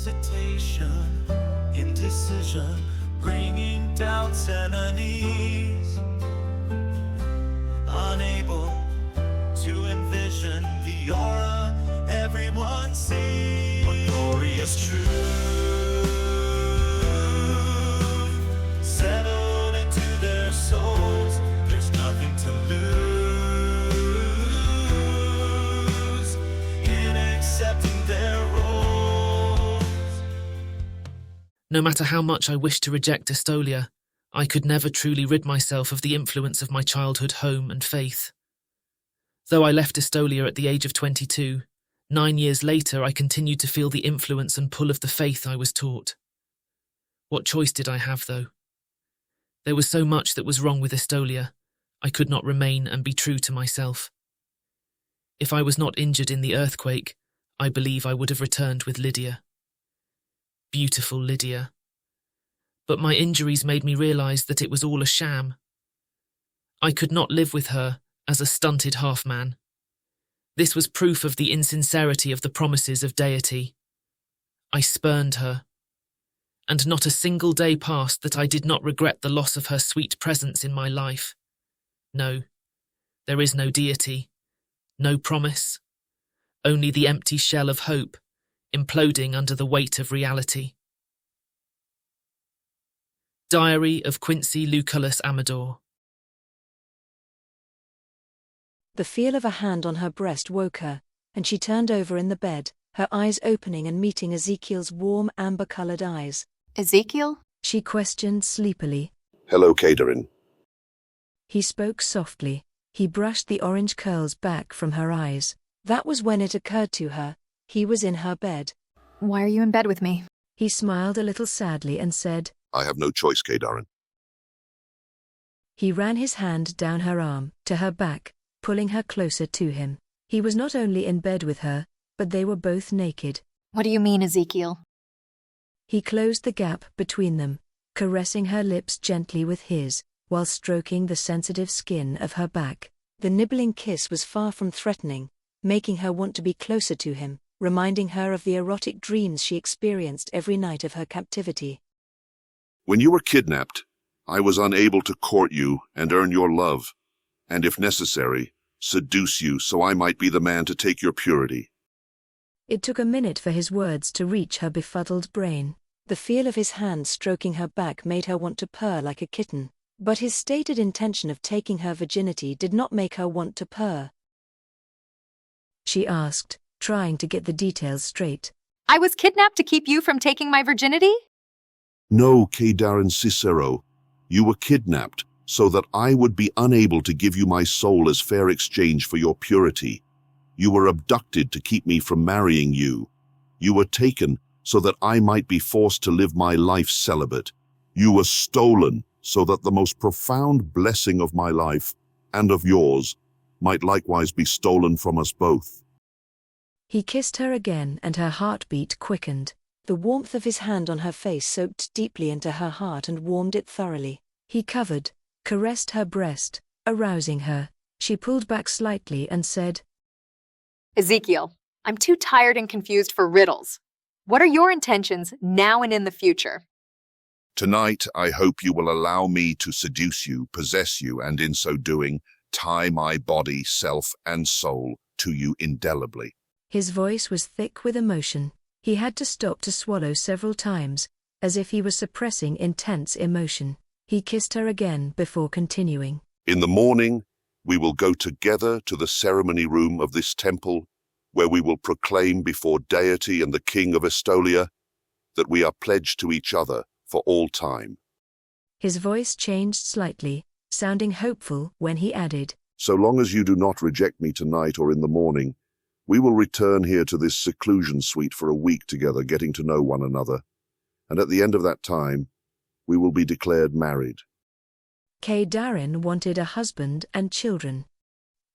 hesitation, indecision, bringing doubts and unease. Unable to envision the aura everyone sees. But glorious truth settled into their souls. There's nothing to lose in accepting their roles. No matter how much I wished to reject Estolia, I could never truly rid myself of the influence of my childhood home and faith. Though I left Estolia at the age of 22, 9 years later I continued to feel the influence and pull of the faith I was taught. What choice did I have, though? There was so much that was wrong with Estolia, I could not remain and be true to myself. If I was not injured in the earthquake, I believe I would have returned with Lydia. Beautiful Lydia. But my injuries made me realize that it was all a sham. I could not live with her as a stunted half-man. This was proof of the insincerity of the promises of deity. I spurned her, and not a single day passed that I did not regret the loss of her sweet presence in my life. No, there is no deity, no promise, only the empty shell of hope, imploding under the weight of reality. Diary of Quincy Lucullus Amador. The feel of a hand on her breast woke her, and she turned over in the bed, her eyes opening and meeting Ezekiel's warm amber-colored eyes. Ezekiel? She questioned sleepily. Hello, Kadarin. He spoke softly. He brushed the orange curls back from her eyes. That was when it occurred to her. He was in her bed. Why are you in bed with me? He smiled a little sadly and said, I have no choice, Kadarin. He ran his hand down her arm, to her back, pulling her closer to him. He was not only in bed with her, but they were both naked. What do you mean, Ezekiel? He closed the gap between them, caressing her lips gently with his, while stroking the sensitive skin of her back. The nibbling kiss was far from threatening, making her want to be closer to him, reminding her of the erotic dreams she experienced every night of her captivity. When you were kidnapped, I was unable to court you and earn your love, and if necessary, seduce you so I might be the man to take your purity. It took a minute for his words to reach her befuddled brain. The feel of his hand stroking her back made her want to purr like a kitten, but his stated intention of taking her virginity did not make her want to purr. She asked, trying to get the details straight. I was kidnapped to keep you from taking my virginity? No, Kadarin Cicero, you were kidnapped so that I would be unable to give you my soul as fair exchange for your purity. You were abducted to keep me from marrying you. You were taken so that I might be forced to live my life celibate. You were stolen so that the most profound blessing of my life, and of yours, might likewise be stolen from us both. He kissed her again and her heartbeat quickened. The warmth of his hand on her face soaked deeply into her heart and warmed it thoroughly. He covered, caressed her breast, arousing her. She pulled back slightly and said, Ezekiel, I'm too tired and confused for riddles. What are your intentions now and in the future? Tonight, I hope you will allow me to seduce you, possess you, and in so doing, tie my body, self, and soul to you indelibly. His voice was thick with emotion. He had to stop to swallow several times, as if he was suppressing intense emotion. He kissed her again before continuing. In the morning, we will go together to the ceremony room of this temple, where we will proclaim before deity and the king of Estolia that we are pledged to each other for all time. His voice changed slightly, sounding hopeful when he added, So long as you do not reject me tonight or in the morning, we will return here to this seclusion suite for a week together, getting to know one another, and at the end of that time, we will be declared married. Kadarin wanted a husband and children.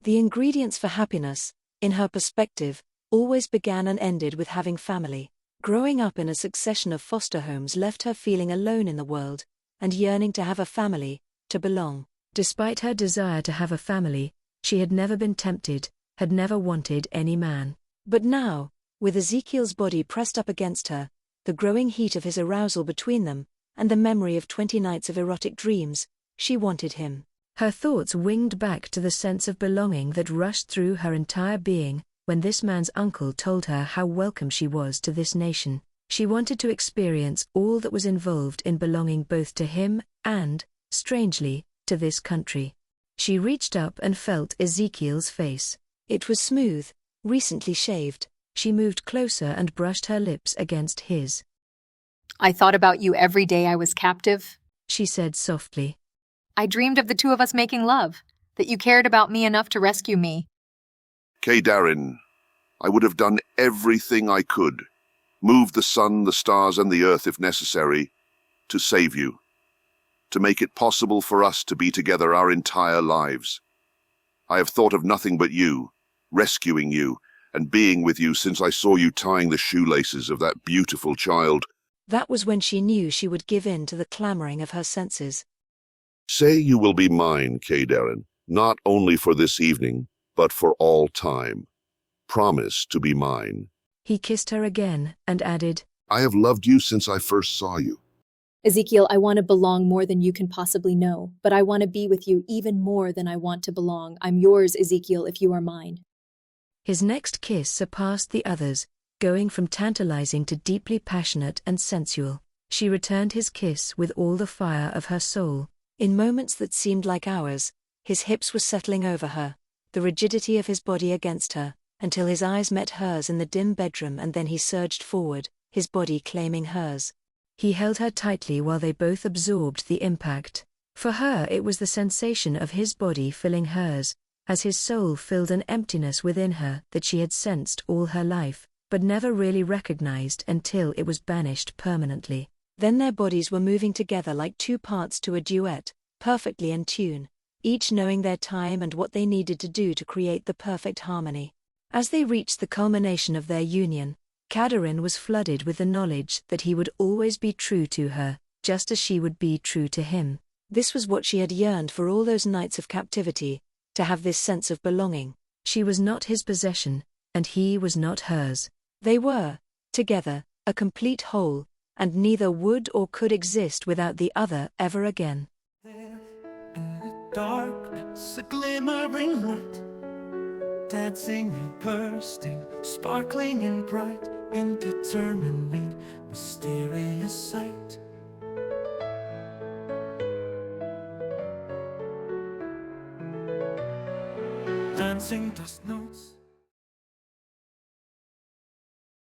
The ingredients for happiness, in her perspective, always began and ended with having family. Growing up in a succession of foster homes left her feeling alone in the world, and yearning to have a family, to belong. Despite her desire to have a family, she had never been tempted, had never wanted any man. But now, with Ezekiel's body pressed up against her, the growing heat of his arousal between them, and the memory of 20 nights of erotic dreams. She wanted him. Her thoughts winged back to the sense of belonging that rushed through her entire being when this man's uncle told her how welcome she was to this nation. She wanted to experience all that was involved in belonging both to him and, strangely, to this country. She reached up and felt Ezekiel's face. It was smooth, recently shaved. She moved closer and brushed her lips against his. I thought about you every day I was captive. She said softly. I dreamed of the two of us making love, that you cared about me enough to rescue me. Kay Darren, I would have done everything I could, moved the sun, the stars, and the earth if necessary, to save you, to make it possible for us to be together our entire lives. I have thought of nothing but you, rescuing you, and being with you since I saw you tying the shoelaces of that beautiful child. That was when she knew she would give in to the clamoring of her senses. Say you will be mine, Kay Darren, not only for this evening, but for all time. Promise to be mine. He kissed her again and added, I have loved you since I first saw you. Ezekiel, I want to belong more than you can possibly know, but I want to be with you even more than I want to belong. I'm yours, Ezekiel, if you are mine. His next kiss surpassed the others, going from tantalizing to deeply passionate and sensual. She returned his kiss with all the fire of her soul. In moments that seemed like hours, his hips were settling over her, the rigidity of his body against her, until his eyes met hers in the dim bedroom, and then he surged forward, his body claiming hers. He held her tightly while they both absorbed the impact. For her it was the sensation of his body filling hers, as his soul filled an emptiness within her that she had sensed all her life, but never really recognized until it was banished permanently. Then their bodies were moving together like two parts to a duet, perfectly in tune, each knowing their time and what they needed to do to create the perfect harmony. As they reached the culmination of their union, Kadarin was flooded with the knowledge that he would always be true to her, just as she would be true to him. This was what she had yearned for all those nights of captivity, to have this sense of belonging. She was not his possession, and he was not hers. They were, together, a complete whole, and neither would or could exist without the other ever again. In the darkness, a glimmering light, dancing and bursting, sparkling and bright, indeterminate, mysterious sight. Dancing dust notes.